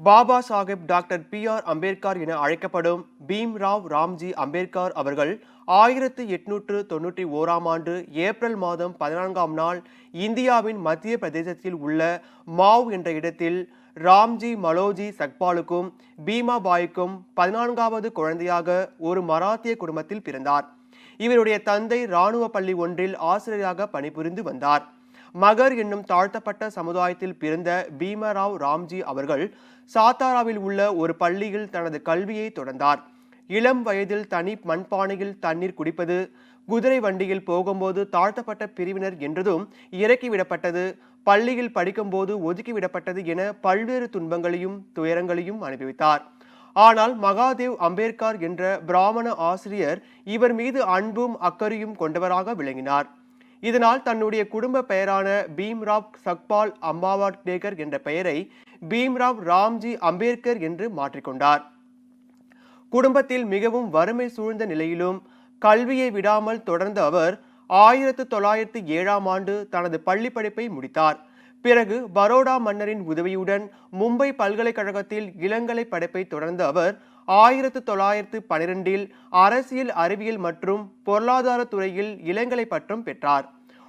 Baba Saheb doctor B R. Ambedkar என அழைக்கப்படும் பீம்ராவ் ராம்ஜி அம்பேத்கர் அவர்கள் 1891ஆம் ஆண்டு ஏப்ரல் மாதம் 14ஆம் நாள் இந்தியாவின் மத்திய பிரதேசத்தில் உள்ள மாவ் என்ற இடத்தில் ராம்ஜி மலோஜி சக்பாலுக்கும் பீமாபாய்க்கும் 14வது குழந்தையாக ஒரு மராத்திய குடும்பத்தில் பிறந்தார். இவருடைய தந்தை இராணுவ பள்ளி ஒன்றில் ஆசிரியராக பணிபுரிந்து வந்தார். மகர் என்னும் தாழ்த்தப்பட்ட சமுதாயத்தில் பிறந்த பீமராவ் ராம்ஜி அவர்கள் சாத்தாராவில் உள்ள ஒரு பள்ளியில் தனது கல்வியை தொடர்ந்தார். இளம் வயதில் தனி மண்பானையில் தண்ணீர் குடிப்பது, குதிரை வண்டியில் போகும்போது தாழ்த்தப்பட்ட பிரிவினர் என்றதும் இறக்கிவிடப்பட்டது, பள்ளியில் படிக்கும்போது ஒதுக்கிவிடப்பட்டது என பல்வேறு துன்பங்களையும் துயரங்களையும் அனுபவித்தார். ஆனால் மகாதேவ் அம்பேத்கர் என்ற பிராமண ஆசிரியர் இவர் மீது அன்பும் அக்கறையும் கொண்டவராக விளங்கினார். இதனால் தன்னுடைய குடும்ப பெயரான பீம்ராவ் சக்பால் அம்பாவாட்கர் என்ற பெயரை பீம்ராவ் ராம்ஜி அம்பேத்கர் என்று மாற்றிக்கொண்டார். குடும்பத்தில் மிகவும் வறுமை சூழ்ந்த நிலையிலும் கல்வியை விடாமல் தொடர்ந்த அவர் 1907ஆம் ஆண்டு தனது பள்ளி படிப்பை முடித்தார். பிறகு பரோடா மன்னரின் உதவியுடன் மும்பை பல்கலைக்கழகத்தில் இளங்கலை படிப்பை தொடர்ந்த அவர் 1912இல் அரசியல் அறிவியல் மற்றும் பொருளாதார துறையில் இளங்கலை பட்டம் பெற்றார்.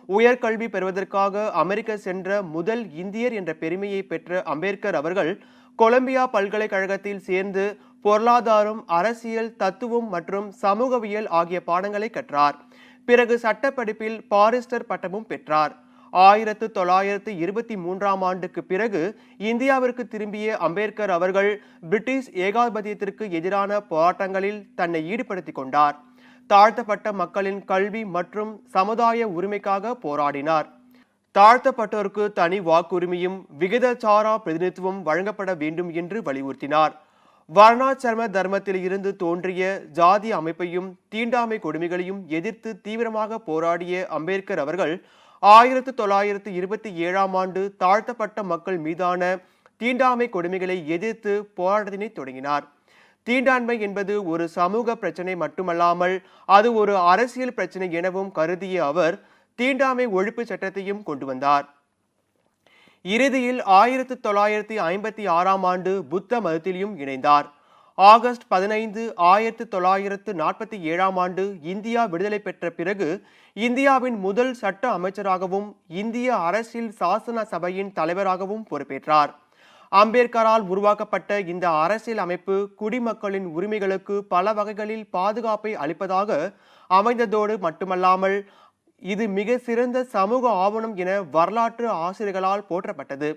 உயர்கல்வி பெறுவதற்காக அமெரிக்கா சென்ற முதல் இந்தியர் என்ற பெருமையை பெற்ற அம்பேத்கர் அவர்கள் கொலம்பியா பல்கலைக்கழகத்தில் சேர்ந்து பொருளாதாரம், அரசியல், தத்துவம் மற்றும் சமூகவியல் ஆகிய பாடங்களை கற்றார். பிறகு சட்ட படிப்பில் பாரிஸ்டர் பட்டமும் பெற்றார். 1923ஆம் ஆண்டுக்கு பிறகு இந்தியாவிற்கு திரும்பிய அம்பேத்கர் அவர்கள் பிரிட்டிஷ் ஏகாதிபத்தியத்திற்கு எதிரான போராட்டங்களில் தன்னை ஈடுபடுத்திக் கொண்டார். தாழ்த்தப்பட்ட மக்களின் கல்வி மற்றும் சமுதாய உரிமைக்காக போராடினார். தாழ்த்தப்பட்டோருக்கு தனி வாக்குரிமையும் விகிதச்சாரா பிரதிநிதித்துவம் வழங்கப்பட வேண்டும் என்று வலியுறுத்தினார். வர்ணாசிரம தர்மத்தில் இருந்து தோன்றிய ஜாதி அமைப்பையும் தீண்டாமை கொடுமைகளையும் எதிர்த்து தீவிரமாக போராடிய அம்பேத்கர் அவர்கள் 1927ஆம் ஆண்டு தாழ்த்தப்பட்ட மக்கள் மீதான தீண்டாமை கொடுமைகளை எதிர்த்து போராட்டத்தினை தொடங்கினார். தீண்டாண்மை என்பது ஒரு சமூக பிரச்சனை மட்டுமல்லாமல் அது ஒரு அரசியல் பிரச்சனை எனவும் கருதிய அவர் தீண்டாமை ஒழிப்பு சட்டத்தையும் கொண்டு வந்தார். இறுதியில் 1956ஆம் ஆண்டு புத்த மதத்திலும் இணைந்தார். ஆகஸ்ட் 15, 1947ஆம் ஆண்டு இந்தியா விடுதலை பெற்ற பிறகு இந்தியாவின் முதல் சட்ட அமைச்சராகவும் இந்திய அரசியல் சாசன சபையின் தலைவராகவும் பொறுப்பேற்றார். அம்பேத்கரால் உருவாக்கப்பட்ட இந்த அரசியல் அமைப்பு குடிமக்களின் உரிமைகளுக்கு பல வகைகளில் பாதுகாப்பை அளிப்பதாக அமைந்ததோடு மட்டுமல்லாமல் இது மிக சிறந்த சமூக ஆவணம் என வரலாற்று ஆசிரியர்களால் போற்றப்பட்டது.